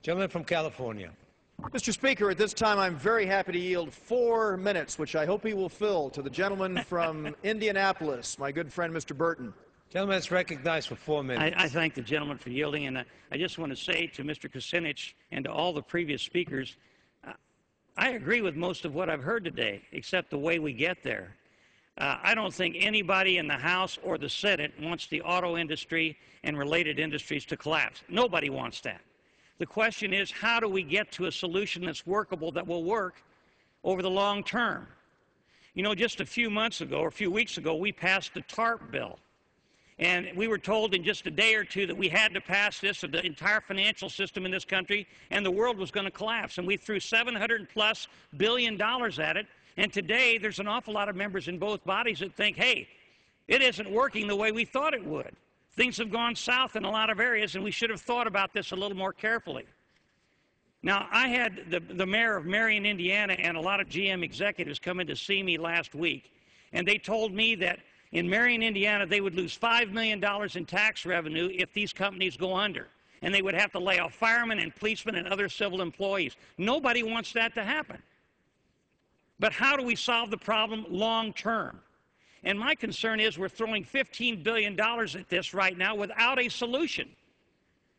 Gentleman from California. Mr. Speaker, at this time I'm very happy to yield 4 minutes, which I hope he will fill, to the gentleman from Indianapolis, my good friend Mr. Burton. Gentleman is recognized for 4 minutes. I thank the gentleman for yielding, and I just want to say to Mr. Kucinich and to all the previous speakers, I agree with most of what I've heard today, except the way we get there. I don't think anybody in the House or the Senate wants the auto industry and related industries to collapse. Nobody wants that. The question is, how do we get to a solution that's workable, that will work over the long term? You know, just a few months ago, or a few weeks ago, we passed the TARP bill. And we were told in just a day or two that we had to pass this, or the entire financial system in this country, and the world was going to collapse. And we threw $700+ billion at it. And today, there's an awful lot of members in both bodies that think, hey, it isn't working the way we thought it would. Things have gone south in a lot of areas, and we should have thought about this a little more carefully. Now, I had the mayor of Marion, Indiana, and a lot of GM executives come in to see me last week, and they told me that in Marion, Indiana, they would lose $5 million in tax revenue if these companies go under, and they would have to lay off firemen and policemen and other civil employees. Nobody wants that to happen. But how do we solve the problem long term? And my concern is we're throwing $15 billion at this right now without a solution.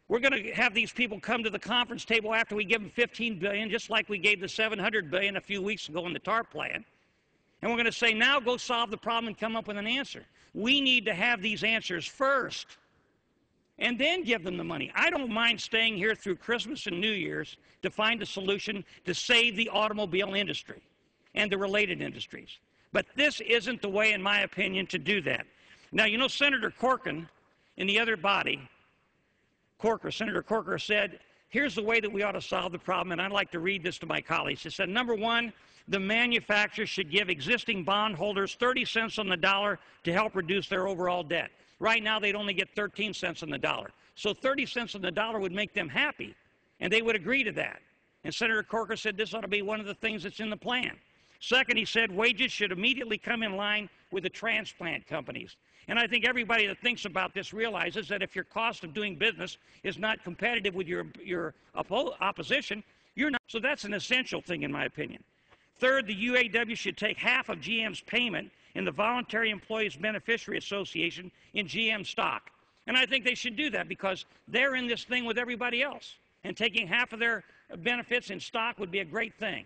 We're going to have these people come to the conference table after we give them $15 billion, just like we gave the $700 billion a few weeks ago in the TARP plan. And we're going to say, now go solve the problem and come up with an answer. We need to have these answers first and then give them the money. I don't mind staying here through Christmas and New Year's to find a solution to save the automobile industry and the related industries. But this isn't the way, in my opinion, to do that. Now, you know, Senator Corcoran in the other body, Senator Corcoran said, here's the way that we ought to solve the problem, and I'd like to read this to my colleagues. He said, number one, the manufacturers should give existing bondholders 30 cents on the dollar to help reduce their overall debt. Right now, they'd only get 13 cents on the dollar. So 30 cents on the dollar would make them happy, and they would agree to that. And Senator Corcoran said this ought to be one of the things that's in the plan. Second, he said wages should immediately come in line with the transplant companies. And I think everybody that thinks about this realizes that if your cost of doing business is not competitive with your opposition, you're not. So that's an essential thing, in my opinion. Third, the UAW should take half of GM's payment in the Voluntary Employees Beneficiary Association in GM stock. And I think they should do that because they're in this thing with everybody else. And taking half of their benefits in stock would be a great thing.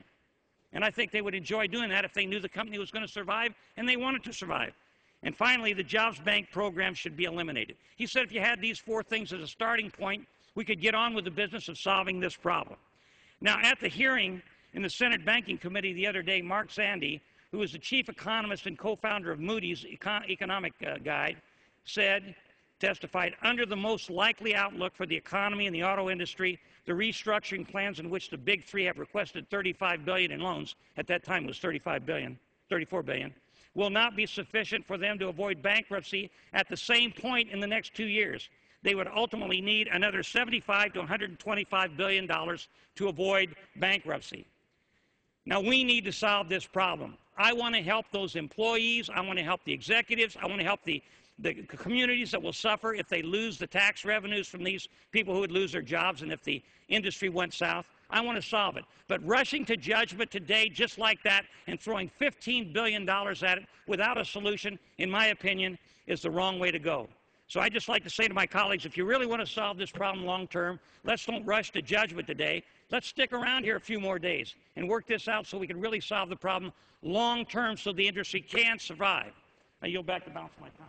And I think they would enjoy doing that if they knew the company was going to survive and they wanted to survive. And finally, the Jobs Bank program should be eliminated. He said if you had these 4 things as a starting point, we could get on with the business of solving this problem. Now, at the hearing in the Senate Banking Committee the other day, Mark Zandi, who is the chief economist and co-founder of Moody's Economic Guide, testified, under the most likely outlook for the economy and the auto industry, the restructuring plans in which the big three have requested $35 billion in loans, at that time it was $34 billion, will not be sufficient for them to avoid bankruptcy at the same point in the next 2 years. They would ultimately need another $75 to $125 billion to avoid bankruptcy. Now, we need to solve this problem. I want to help those employees. I want to help the executives. I want to help the communities that will suffer if they lose the tax revenues from these people who would lose their jobs and if the industry went south. I want to solve it. But rushing to judgment today just like that and throwing $15 billion at it without a solution, in my opinion, is the wrong way to go. So I'd just like to say to my colleagues, if you really want to solve this problem long term, let's don't rush to judgment today. Let's stick around here a few more days and work this out so we can really solve the problem long term so the industry can survive. I yield back the balance of my time.